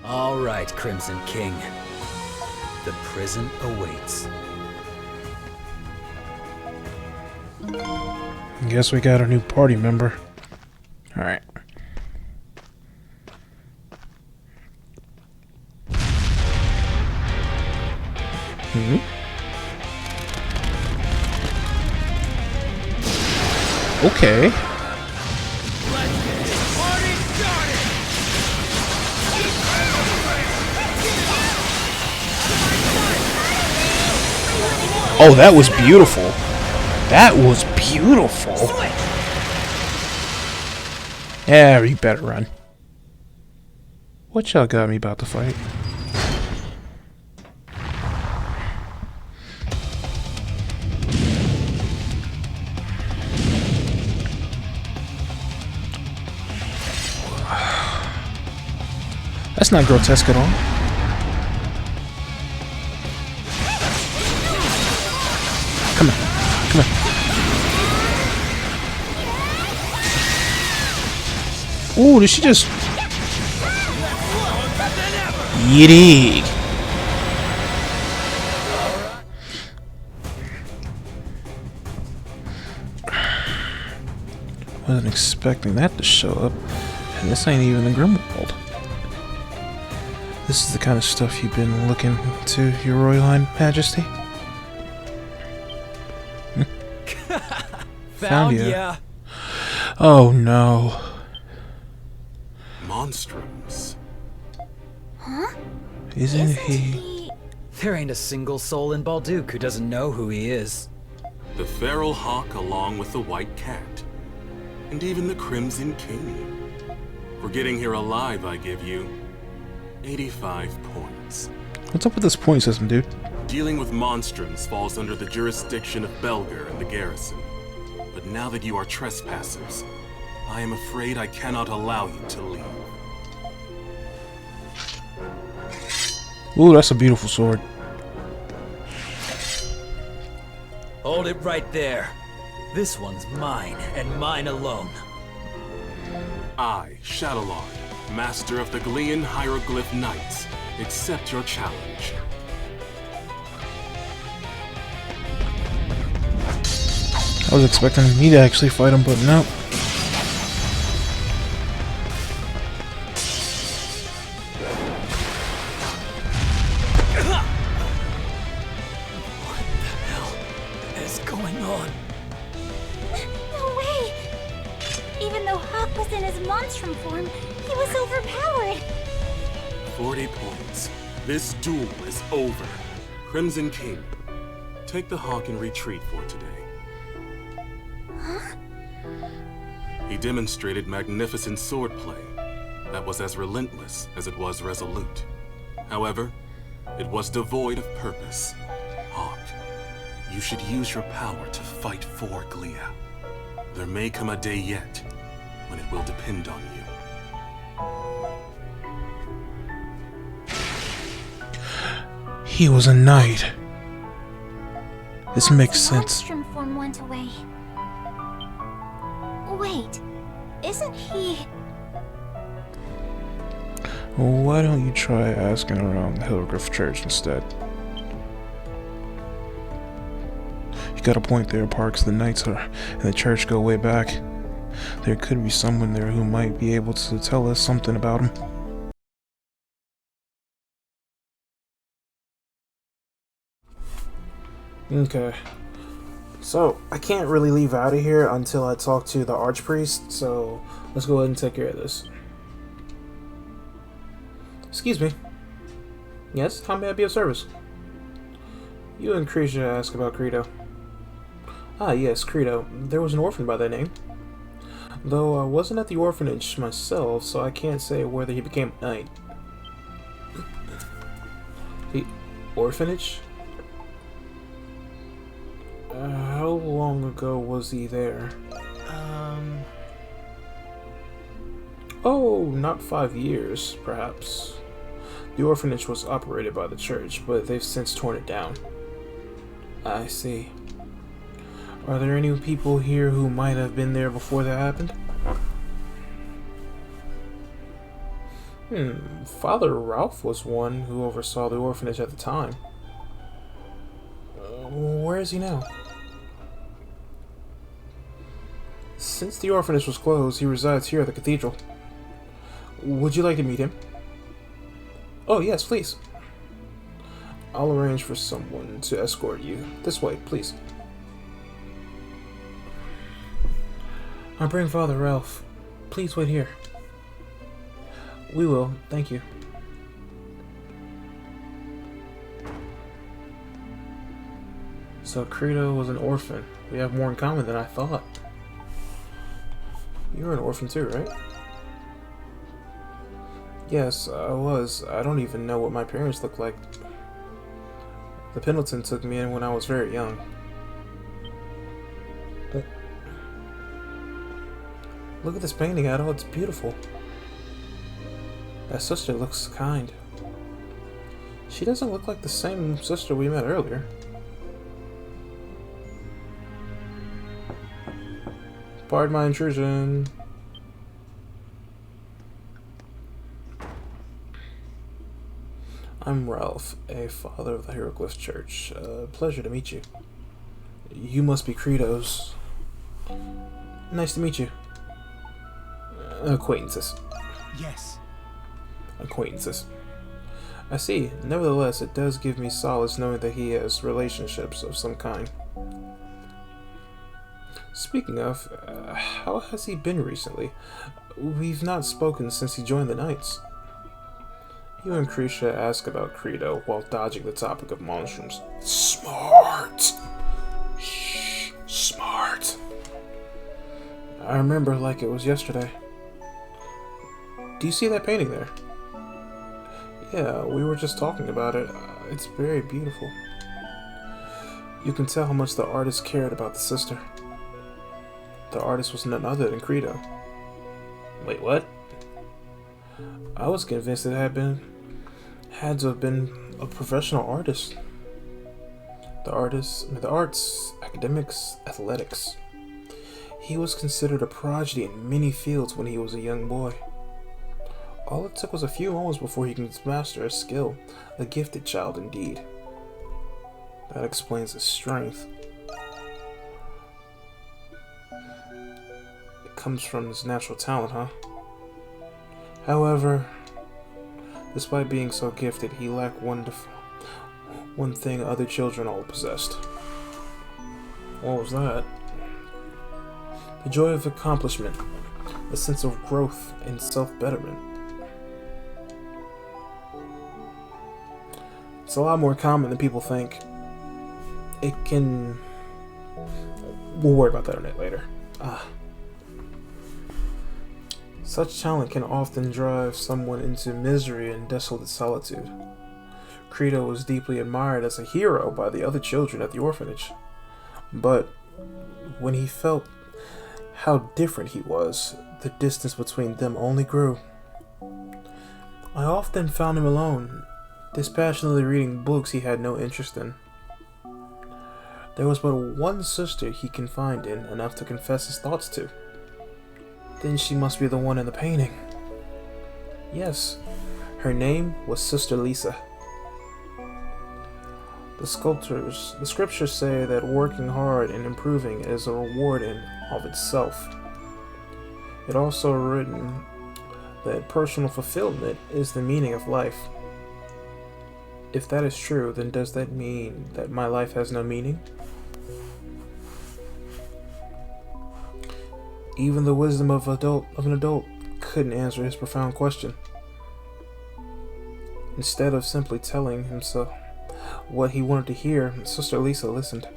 All right, Crimson King. The prison awaits. Guess we got a new party member. Alright. Okay. Oh, that was beautiful. That was beautiful. Yeah, you better run. What y'all got me about to fight? That's not grotesque at all. Come on. Come on. Ooh, did she just... Yiddy. Wasn't expecting that to show up. And this ain't even the Grimworld. This is the kind of stuff you've been looking to, Your Royal Majesty? Found ya. Oh no. Monstrums. Huh? Isn't he? There ain't a single soul in Balduke who doesn't know who he is. The feral hawk along with the white cat. And even the Crimson King. For getting here alive, I give you 85 points. What's up with this point system, dude? Dealing with monstrums falls under the jurisdiction of Belger and the garrison. But now that you are trespassers, I am afraid I cannot allow you to leave. Ooh, that's a beautiful sword. Hold it right there. This one's mine, and mine alone. I, Shadowlord, Master of the Glean Hieroglyph Knights, accept your challenge. I was expecting me to actually fight him, but no. What the hell is going on? No way! Even though Hawk was in his Monstrum form, he was overpowered. 40 points. This duel is over. Crimson King, take the hawk and retreat for today. Huh? He demonstrated magnificent swordplay that was as relentless as it was resolute. However, it was devoid of purpose. Hawk, you should use your power to fight for Glia. There may come a day yet when it will depend on you. He was a knight. This makes sense. Monstrum form went away. Wait, isn't he... Why don't you try asking around the Hieroglyph Church instead? You got a point there, Parks. The Knights and the church go way back. There could be someone there who might be able to tell us something about him. Okay. So, I can't really leave out of here until I talk to the Archpriest, so let's go ahead and take care of this. Excuse me. Yes, how may I be of service? You and Cretia ask about Credo. Ah, yes, Credo. There was an orphan by that name. Though I wasn't at the orphanage myself, so I can't say whether he became a knight. The orphanage? How long ago was he there? Oh, not 5 years, perhaps. The orphanage was operated by the church, but they've since torn it down. I see. Are there any people here who might have been there before that happened? Father Ralph was one who oversaw the orphanage at the time. Where is he now? Since the orphanage was closed, he resides here at the cathedral. Would you like to meet him? Oh, yes, please. I'll arrange for someone to escort you. This way, please. I'll bring Father Ralph. Please wait here. We will, thank you. So Credo was an orphan. We have more in common than I thought. You were an orphan too, right? Yes, I was. I don't even know what my parents looked like. The Pendleton took me in when I was very young. Look at this painting, Ado. It's beautiful. That sister looks kind. She doesn't look like the same sister we met earlier. Pardon my intrusion. I'm Ralph, a father of the Hieroglyph Church. Pleasure to meet you. You must be Credo's. Nice to meet you. Acquaintances. Yes. Acquaintances. I see. Nevertheless, it does give me solace knowing that he has relationships of some kind. Speaking of, how has he been recently? We've not spoken since he joined the Knights. You and Krisha ask about Credo while dodging the topic of Monstrums. Smart! Shh, smart. I remember like it was yesterday. Do you see that painting there? Yeah, we were just talking about it. It's very beautiful. You can tell how much the artist cared about the sister. The artist was none other than Credo. Wait, what? I was convinced it had to have been a professional artist. The arts, academics, athletics. He was considered a prodigy in many fields when he was a young boy. All it took was a few moments before he could master a skill, a gifted child indeed. That explains his strength. It comes from his natural talent, huh? However, despite being so gifted, he lacked one thing other children all possessed. What was that? The joy of accomplishment, a sense of growth and self-betterment. It's a lot more common than people think. We'll worry about that on it later. Such talent can often drive someone into misery and desolate solitude. Credo was deeply admired as a hero by the other children at the orphanage. But when he felt how different he was, the distance between them only grew. I often found him alone, dispassionately reading books he had no interest in. There was but one sister he confided in enough to confess his thoughts to. Then she must be the one in the painting. Yes, her name was Sister Lisa. The scriptures say that working hard and improving is a reward in of itself. It also written that personal fulfillment is the meaning of life. If that is true, then does that mean that my life has no meaning? Even the wisdom of an adult couldn't answer his profound question. Instead of simply telling himself what he wanted to hear, Sister Lisa listened.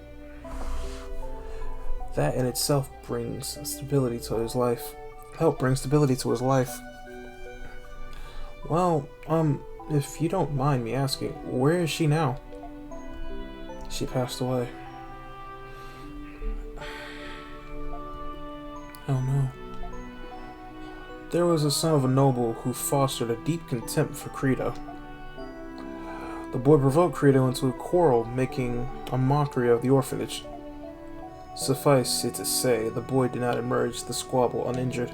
That in itself brings stability to his life. Well, if you don't mind me asking, where is she now? She passed away. Oh no. There was a son of a noble who fostered a deep contempt for Credo. The boy provoked Credo into a quarrel, making a mockery of the orphanage. Suffice it to say, the boy did not emerge the squabble uninjured.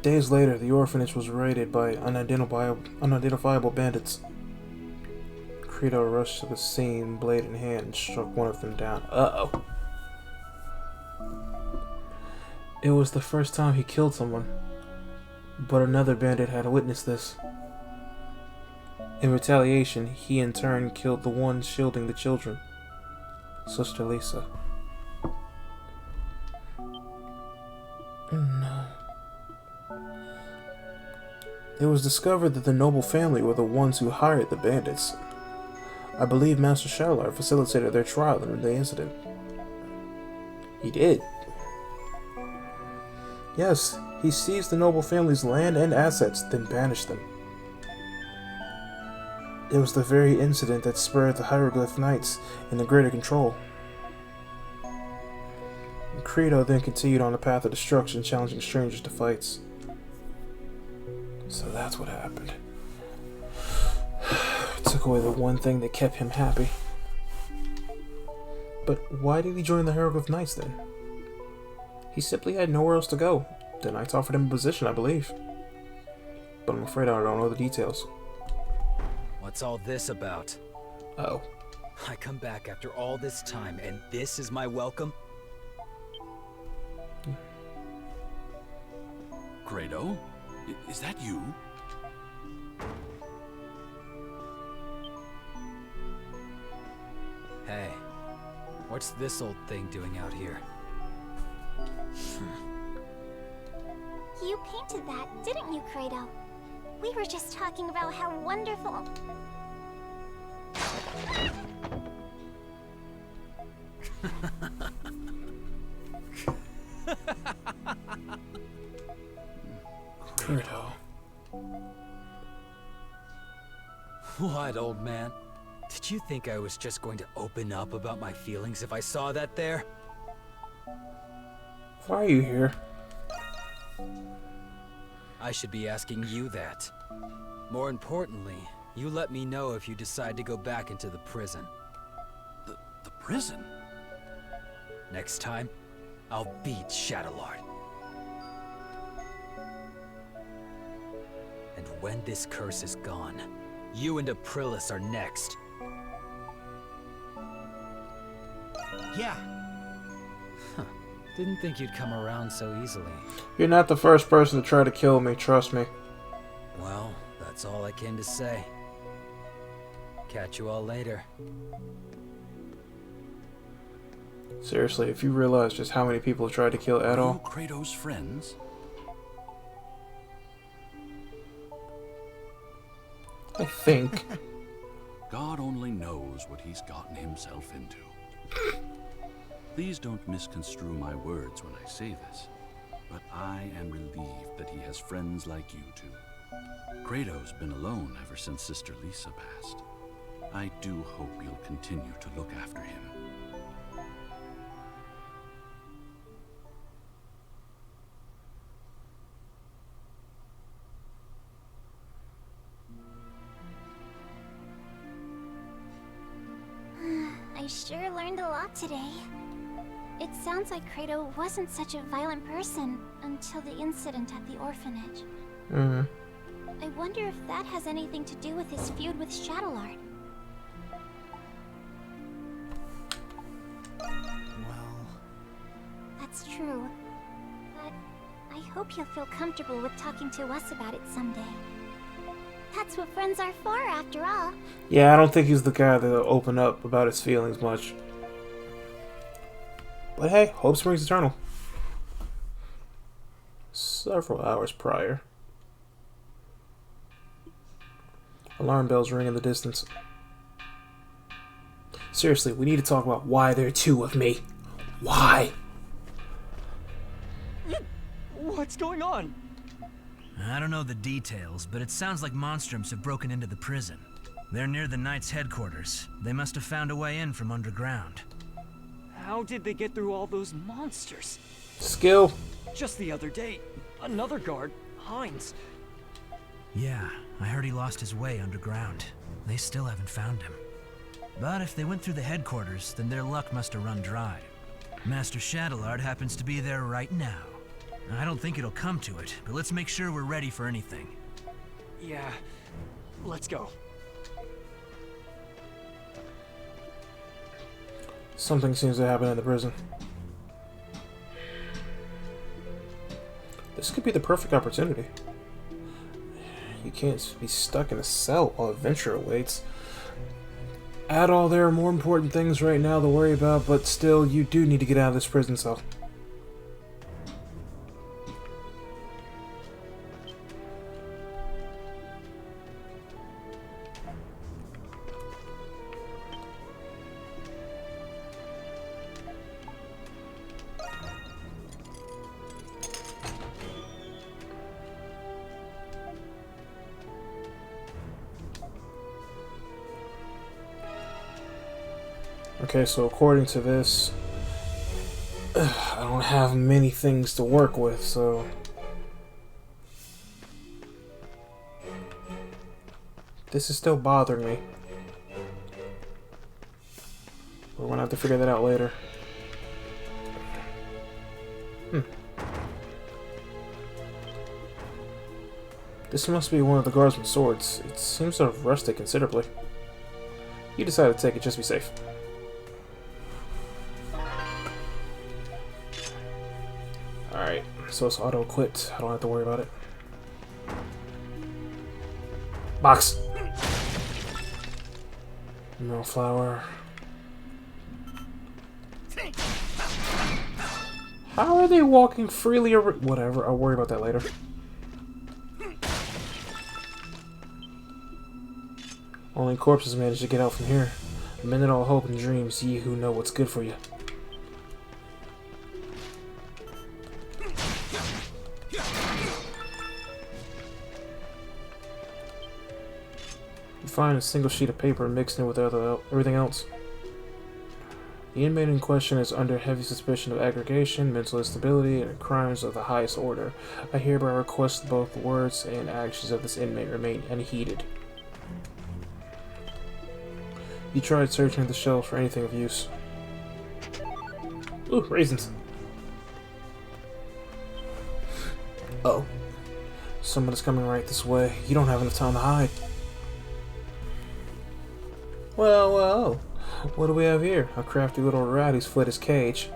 Days later, the orphanage was raided by unidentifiable bandits. Credo rushed to the scene, blade in hand, and struck one of them down. Uh-oh. It was the first time he killed someone, but another bandit had witnessed this. In retaliation, he in turn killed the one shielding the children, Sister Lisa. No. It was discovered that the noble family were the ones who hired the bandits. I believe Master Shadowlord facilitated their trial in the incident. He did. Yes, he seized the noble family's land and assets, then banished them. It was the very incident that spurred the Hieroglyph Knights into greater control. Credo then continued on the path of destruction, challenging strangers to fights. So that's what happened. Took away the one thing that kept him happy. But why did he join the Hieroglyph Knights then? He simply had nowhere else to go. The Knights offered him a position, I believe. But I'm afraid I don't know the details. What's all this about? Oh. I come back after all this time, and this is my welcome? Credo? Is that you? Hey, what's this old thing doing out here? You painted that, didn't you, Credo? We were just talking about how wonderful... Credo. What, old man? Did you think I was just going to open up about my feelings if I saw that there? Why are you here? I should be asking you that. More importantly, you let me know if you decide to go back into the prison. The prison? Next time, I'll beat Shadowlord. And when this curse is gone, you and Aprilis are next. Yeah. Huh. Didn't think you'd come around so easily. You're not the first person to try to kill me, trust me. Well, that's all I came to say. Catch you all later. Seriously, if you realize just how many people have tried to kill Are Edo. you Kratos' friends? I think. God only knows what he's gotten himself into. Please don't misconstrue my words when I say this, but I am relieved that he has friends like you two. Kratos' been alone ever since Sister Lisa passed. I do hope you'll continue to look after him. I sure learned a lot today. It sounds like Credo wasn't such a violent person until the incident at the orphanage. Mm-hmm. I wonder if that has anything to do with his feud with Shadowlord. Well... That's true. But I hope you'll feel comfortable with talking to us about it someday. That's what friends are for, after all. Yeah, I don't think he's the guy that'll open up about his feelings much. But hey, hope springs eternal. Several hours prior. Alarm bells ring in the distance. Seriously, we need to talk about why there are two of me. Why? What's going on? I don't know the details, but it sounds like Monstrums have broken into the prison. They're near the Knights' headquarters. They must have found a way in from underground. How did they get through all those monsters? Skill. Just the other day, another guard, Hines. Yeah, I heard he lost his way underground. They still haven't found him. But if they went through the headquarters, then their luck must have run dry. Master Shadowlard happens to be there right now. I don't think it'll come to it, but let's make sure we're ready for anything. Yeah, let's go. Something seems to happen in the prison. This could be the perfect opportunity. You can't be stuck in a cell while adventure awaits. At all, there are more important things right now to worry about, but still, you do need to get out of this prison cell. Okay, so according to this, I don't have many things to work with, so... This is still bothering me. We're gonna have to figure that out later. This must be one of the guardsman's swords. It seems to have rusted considerably. You decided to take it just to be safe. Alright, so it's auto-equipped. I don't have to worry about it. Box! No flower. How are they walking freely over... Whatever, I'll worry about that later. Only corpses manage to get out from here. Abandon all hope and dreams, ye who know what's good for you. You find a single sheet of paper mixed in with everything else. The inmate in question is under heavy suspicion of aggregation, mental instability, and crimes of the highest order. I hereby request both the words and actions of this inmate remain unheeded. You tried searching the shelves for anything of use. Ooh, raisins. Uh-oh. Someone is coming right this way. You don't have enough time to hide. Well, what do we have here? A crafty little rat who's fled his cage.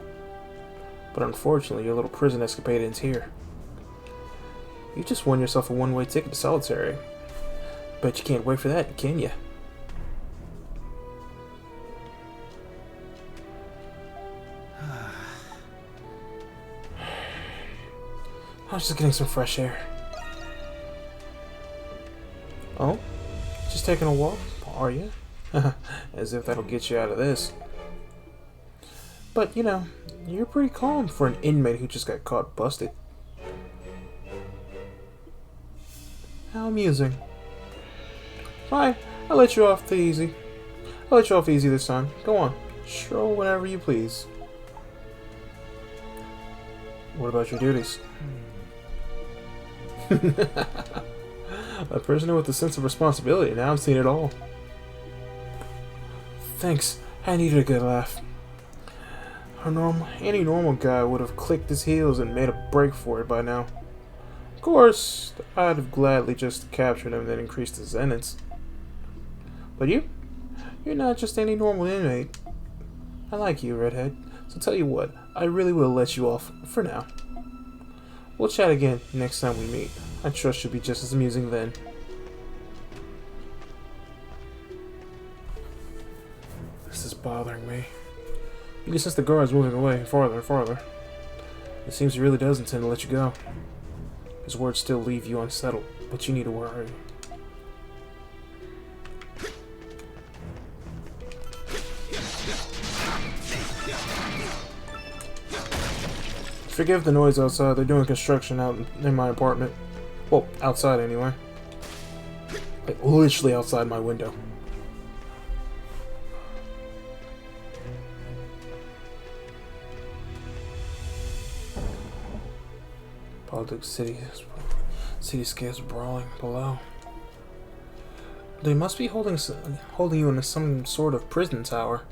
But unfortunately, your little prison escapade ends here. You just won yourself a one-way ticket to solitary. Bet you can't wait for that, can you? I was just getting some fresh air. Oh? Just taking a walk? Are you? As if that'll get you out of this. But, you know, you're pretty calm for an inmate who just got caught busted. How amusing. Fine, I'll let you off easy. I'll let you off easy this time. Go on. Stroll whenever you please. What about your duties? A prisoner with a sense of responsibility. Now I've seen it all. Thanks. I needed a good laugh. Any normal guy would have clicked his heels and made a break for it by now. Of course, I'd have gladly just captured him and then increased his sentence. But you're not just any normal inmate. I like you, Redhead. So tell you what, I really will let you off for now. We'll chat again next time we meet. I trust you'll be just as amusing then. This is bothering me. You can sense the guards moving away farther and farther. It seems he really does intend to let you go. His words still leave you unsettled, but you need to worry. Forgive the noise outside. They're doing construction out in my apartment. Well, outside anyway. Like, literally outside my window. Politics cityscapes brawling below. They must be holding you in some sort of prison tower.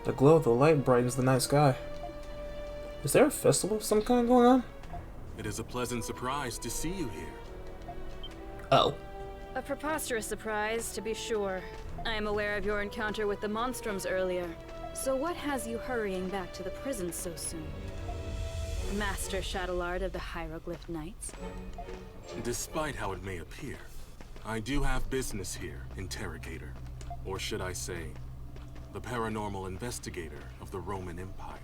The glow of the light brightens the night sky. Is there a festival of some kind going on? It is a pleasant surprise to see you here. Oh. A preposterous surprise, to be sure. I am aware of your encounter with the Monstrums earlier. So what has you hurrying back to the prison so soon? Master Shadowlord of the Hieroglyph Knights? Despite how it may appear, I do have business here, Interrogator. Or should I say, the paranormal investigator of the Roman Empire.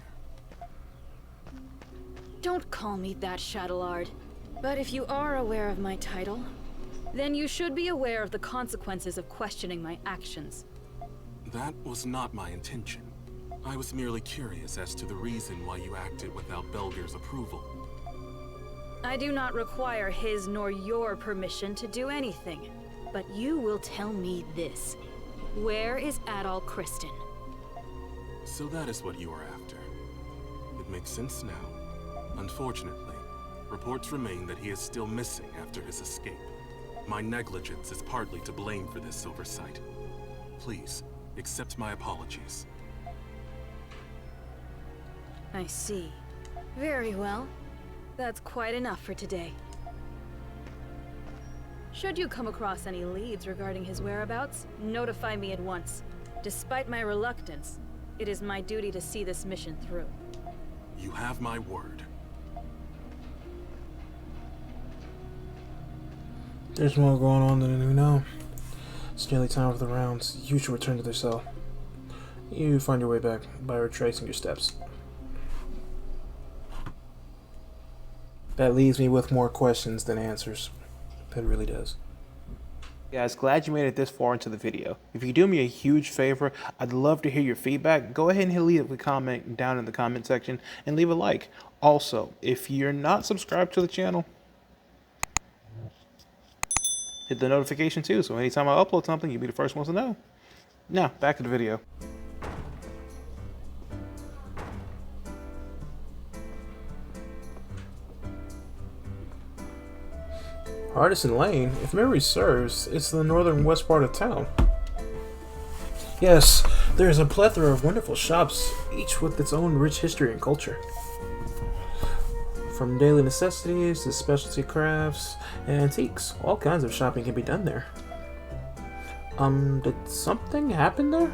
Don't call me that, Shadowlord. But if you are aware of my title, then you should be aware of the consequences of questioning my actions. That was not my intention. I was merely curious as to the reason why you acted without Belger's approval. I do not require his nor your permission to do anything. But you will tell me this. Where is Adol Kristen? So that is what you are after. It makes sense now. Unfortunately, reports remain that he is still missing after his escape. My negligence is partly to blame for this oversight. Please, accept my apologies. I see. Very well. That's quite enough for today. Should you come across any leads regarding his whereabouts, notify me at once. Despite my reluctance, it is my duty to see this mission through. You have my word. There's more going on than we know. It's nearly time for the rounds. You should return to their cell. You find your way back by retracing your steps. That leaves me with more questions than answers. It really does. Guys, glad you made it this far into the video. If you do me a huge favor, I'd love to hear your feedback. Go ahead and leave a comment down in the comment section and leave a like. Also, if you're not subscribed to the channel, hit the notification too, so anytime I upload something, you'll be the first ones to know. Now, back to the video. Artisan Lane, if memory serves, it's the northern west part of town. Yes, there is a plethora of wonderful shops, each with its own rich history and culture. From daily necessities to specialty crafts and antiques, all kinds of shopping can be done there. Did something happen there?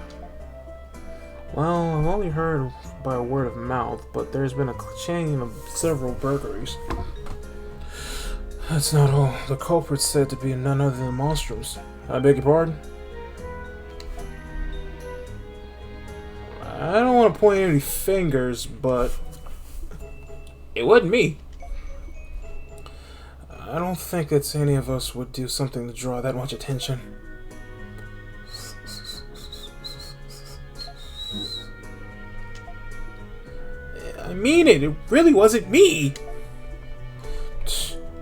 Well, I've only heard by word of mouth, but there's been a chain of several burglaries. That's not all. The culprit's said to be none other than Monstrums. I beg your pardon? I don't want to point any fingers, but it wasn't me. I don't think that any of us would do something to draw that much attention. I mean it. It really wasn't me.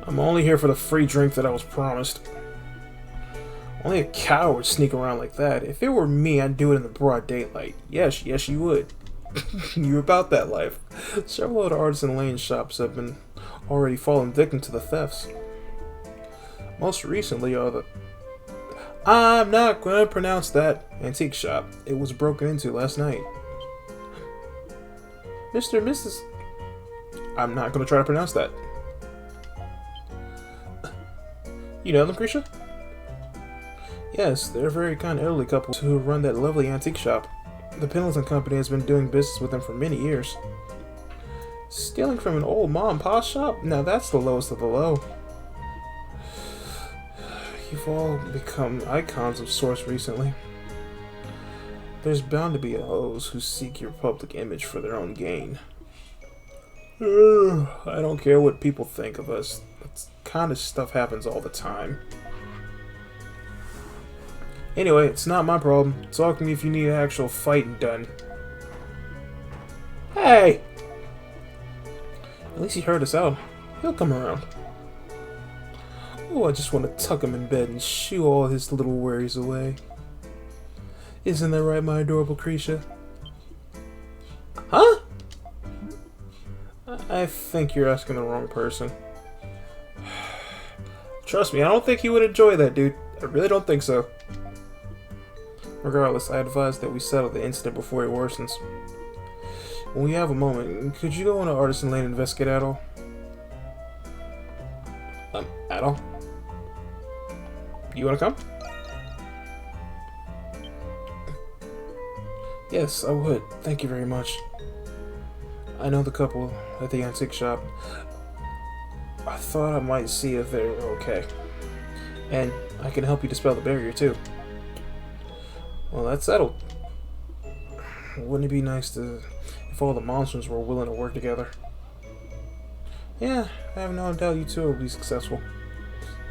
I'm only here for the free drink that I was promised. Only a coward would sneak around like that. If it were me, I'd do it in the broad daylight. Yes, you would. You're about that life. Several other Artisan Lane shops have been already fallen victim to the thefts. Most recently are the... I'm not going to pronounce that antique shop. It was broken into last night. Mr. Mrs. I'm not going to try to pronounce that. You know them, Krisha? Yes, they're a very kind elderly couple who run that lovely antique shop. The Pendleton Company has been doing business with them for many years. Stealing from an old mom and pop shop? Now that's the lowest of the low. You've all become icons of sorts recently. There's bound to be those who seek your public image for their own gain. I don't care what people think of us. That kind of stuff happens all the time. Anyway, it's not my problem. Talk to me if you need actual fighting done. Hey! At least he heard us out. He'll come around. Oh, I just want to tuck him in bed and shoo all his little worries away. Isn't that right, my adorable Krisha? Huh? I think you're asking the wrong person. Trust me, I don't think he would enjoy that, dude. I really don't think so. Regardless, I advise that we settle the incident before it worsens. When we have a moment, could you go on to Artisan Lane and investigate Adol? Adol? You wanna come? Yes, I would. Thank you very much. I know the couple at the antique shop. I thought I might see if they were okay. And I can help you dispel the barrier too. Well, that's settled. Wouldn't it be nice if all the Monstrums were willing to work together? Yeah, I have no doubt you two will be successful.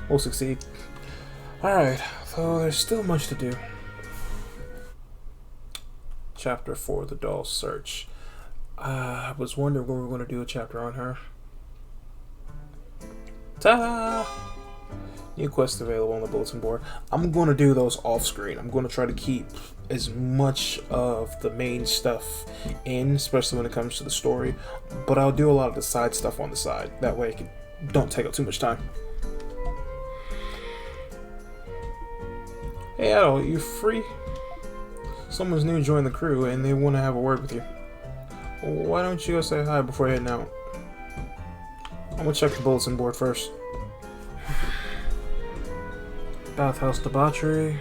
We'll succeed. Alright, though there's still much to do. Chapter 4, The Doll's Search. I was wondering when we were going to do a chapter on her. Ta-da! New quests available on the bulletin board. I'm going to do those off screen. I'm going to try to keep as much of the main stuff in, especially when it comes to the story. But I'll do a lot of the side stuff on the side. That way it don't take up too much time. Hey Adol, you free? Someone's new joined the crew and they want to have a word with you. Why don't you go say hi before heading out? I'm gonna check the bulletin board first. Bathhouse debauchery.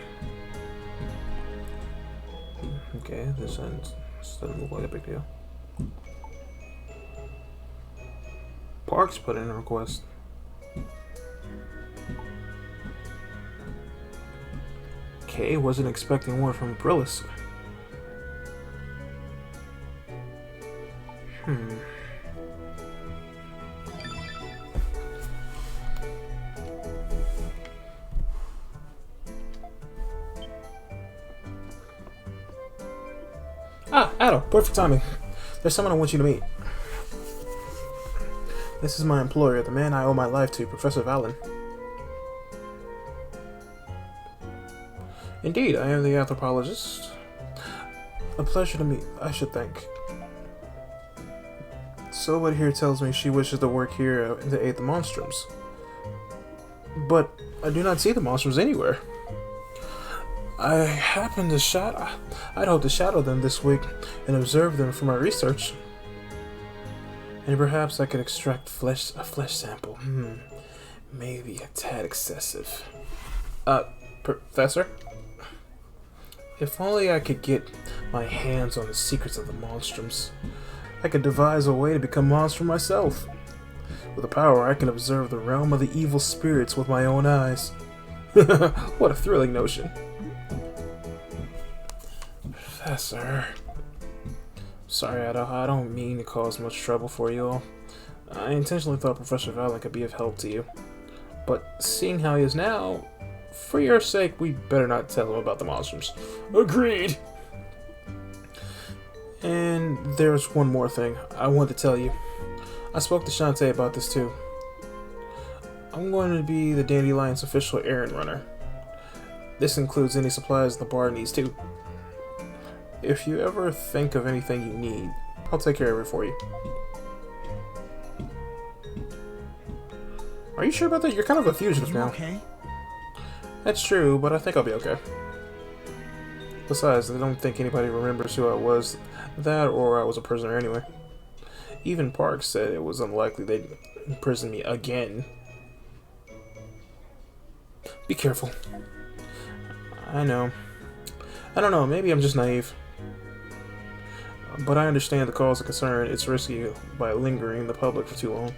Okay, this doesn't look like a big deal. Parks put in a request. Okay, wasn't expecting more from Brillis. Ah, Adol, perfect timing. There's someone I want you to meet. This is my employer, the man I owe my life to, Professor Valen. Indeed, I am the anthropologist. A pleasure to meet, I should think. Someone here tells me she wishes to work here to aid the Monstrums. But I do not see the Monstrums anywhere. I'd hope to shadow them this week and observe them for my research. And perhaps I could extract a flesh sample. Maybe a tad excessive. Professor? If only I could get my hands on the secrets of the Monstrums. I could devise a way to become Monstrum myself. With the power, I can observe the realm of the evil spirits with my own eyes. What a thrilling notion. Professor. Sorry, I don't mean to cause much trouble for you all. I intentionally thought Professor Valen could be of help to you. But seeing how he is now, for your sake, we better not tell him about the Monstrums. Agreed! And there's one more thing I want to tell you. I spoke to Shantae about this too. I'm going to be the Dandelion's official errand runner. This includes any supplies the bar needs too. If you ever think of anything you need, I'll take care of it for you. Are you sure about that? You're kind of a fugitive now. Okay? That's true, but I think I'll be okay. Besides, I don't think anybody remembers who I was, that or I was a prisoner anyway. Even Parks said it was unlikely they'd imprison me again. Be careful. I know. I don't know, maybe I'm just naive. But I understand the cause of concern. It's risky by lingering in the public for too long.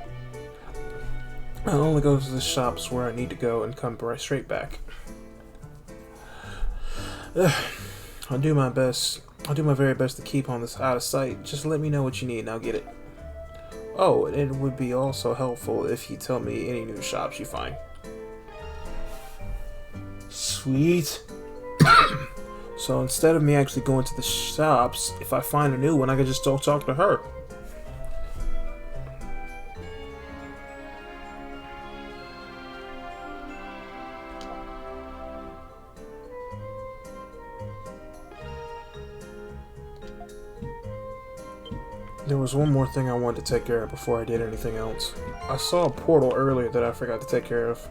I'll only go to the shops where I need to go and come right straight back. I'll do my best. I'll do my very best to keep on this out of sight. Just let me know what you need and I'll get it. Oh, and it would be also helpful if you tell me any new shops you find. Sweet. So instead of me actually going to the shops, if I find a new one, I can just talk to her. There was one more thing I wanted to take care of before I did anything else. I saw a portal earlier that I forgot to take care of.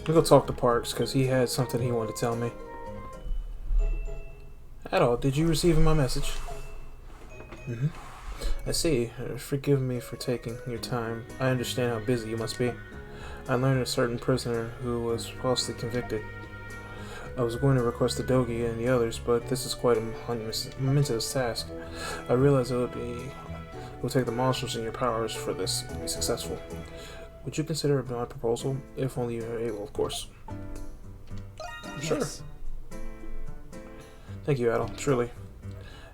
I'll go talk to Parks, because he had something he wanted to tell me. Adol, did you receive my message? Mm-hmm. I see. Forgive me for taking your time. I understand how busy you must be. I learned a certain prisoner who was falsely convicted. I was going to request the Dogi and the others, but this is quite a momentous task. I realize it will take the monsters in your powers for this to be successful. Would you consider my proposal? If only you are able, of course. Yes. Sure. Thank you, Adol. Truly.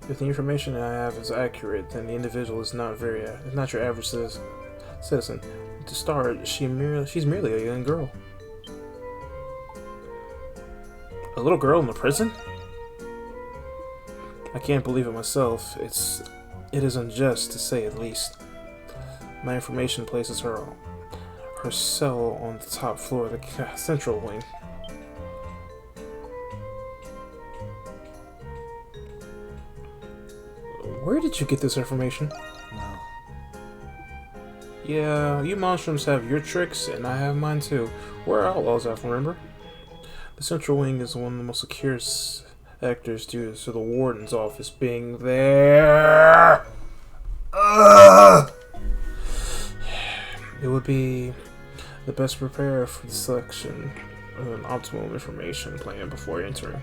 If the information I have is accurate, then the individual is not your average citizen. To start, she's merely a young girl. A little girl in the prison? I can't believe it myself. It is unjust, to say at least. My information places her cell on the top floor of the central wing. Where did you get this information? Well, yeah, you monstrums have your tricks, and I have mine too. We're outlaws, I remember. The central wing is one of the most secure sectors due to the warden's office being there. It would be the best prepare for the selection of an optimal information plan before entering.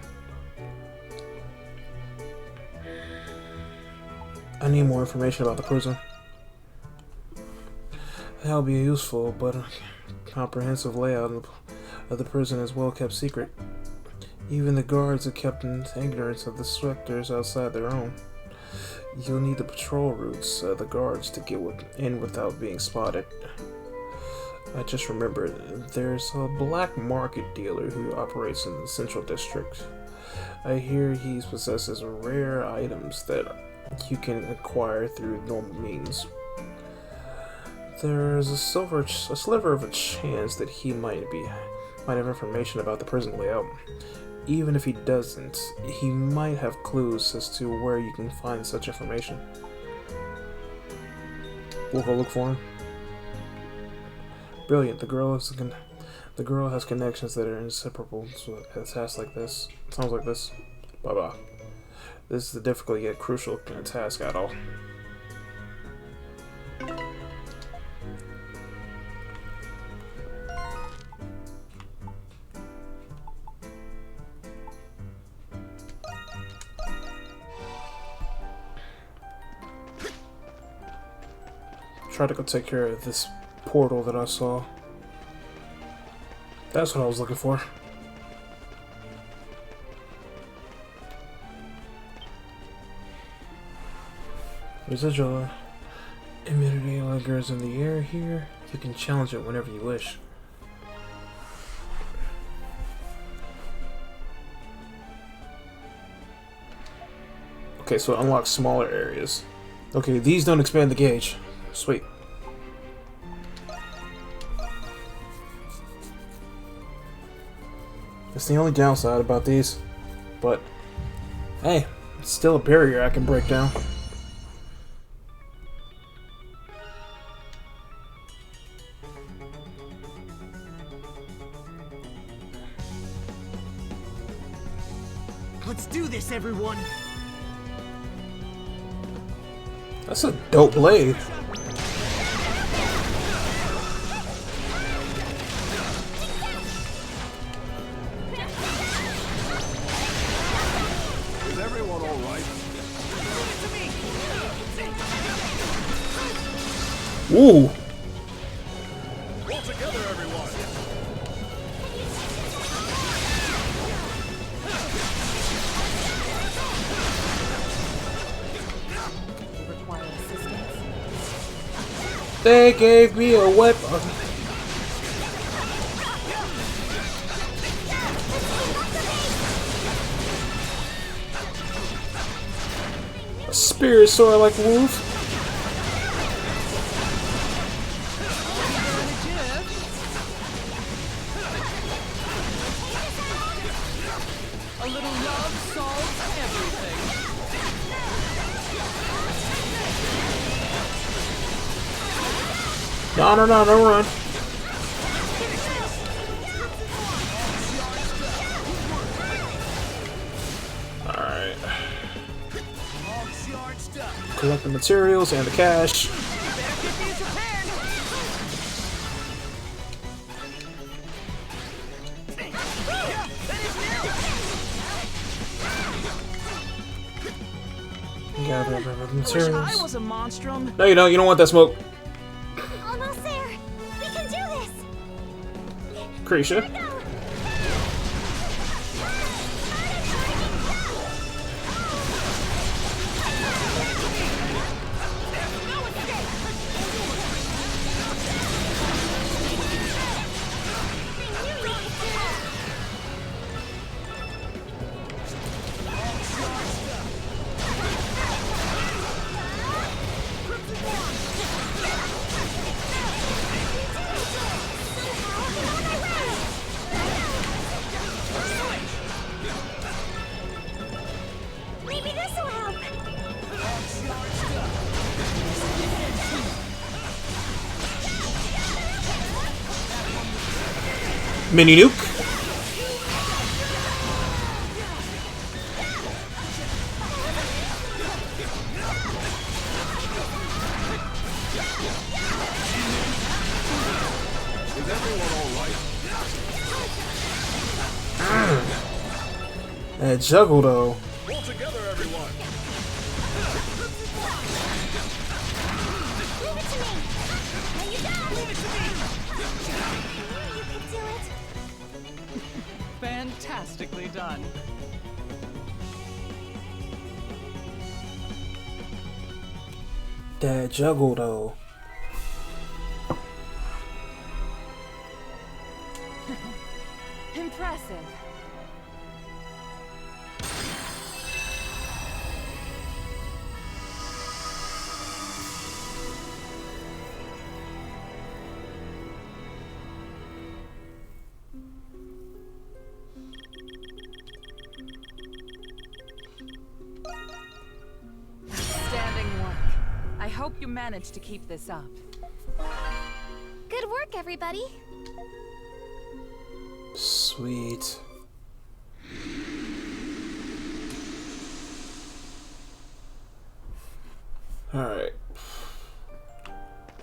I need more information about the prison. That'll be useful, but a comprehensive layout of the prison is well kept secret. Even the guards are kept in ignorance of the sectors outside their own. You'll need the patrol routes of the guards to get in without being spotted. I just remembered, there's a black market dealer who operates in the central district. I hear he possesses rare items that you can acquire through normal means. There's a sliver of a chance that he might have information about the prison layout. Even if he doesn't, he might have clues as to where you can find such information. We'll go look for him. Brilliant. The girl has connections that are inseparable to a task like this. Sounds like this. Bye bye. This is a difficult yet crucial task at all. Try to go take care of this portal that I saw. That's what I was looking for. Residual immunity lingers in the air here. You can challenge it whenever you wish. Okay, so it unlocks smaller areas. Okay, these don't expand the gauge. Sweet. That's the only downside about these. But, hey, it's still a barrier I can break down. Let's do this, everyone! That's a dope blade. Is everyone all right? Ooh. Roll together, everyone! Require assistance? They gave me a weapon. A spirit sword like a wolf. A little love solves everything. No, don't run. collect the materials and the cash. Gather the materials. I was a monstrum. No, you don't. You don't want that smoke. Almost there. We can do this. Krisha. Maybe this will help. Mini nuke. That juggle though. Pull together, everyone. Leave it to me. There you go. Leave it to me. You can do it. Fantastically done. That juggle though. Impressive. Outstanding work. I hope you managed to keep this up. Good work, everybody. Sweet. Alright.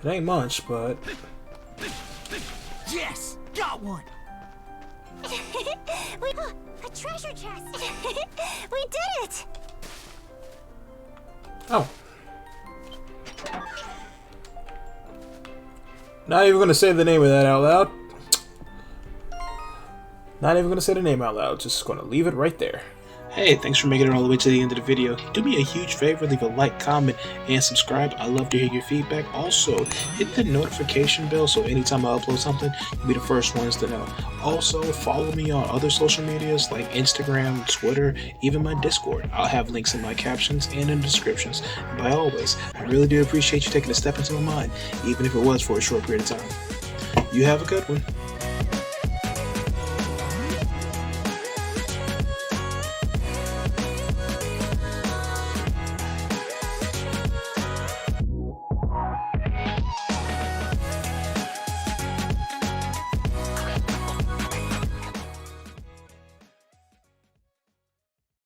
It ain't much, but... Yes, got one. A treasure chest. We did it. Oh. Not even gonna say the name of that out loud. Not even gonna say the name out loud. Just gonna leave it right there. Hey, thanks for making it all the way to the end of the video. Do me a huge favor, leave a like, comment, and subscribe. I love to hear your feedback. Also, hit the notification bell so anytime I upload something, you'll be the first ones to know. Also, follow me on other social medias like Instagram, Twitter, even my Discord. I'll have links in my captions and in the descriptions. And by always, I really do appreciate you taking a step into my mind, even if it was for a short period of time. You have a good one.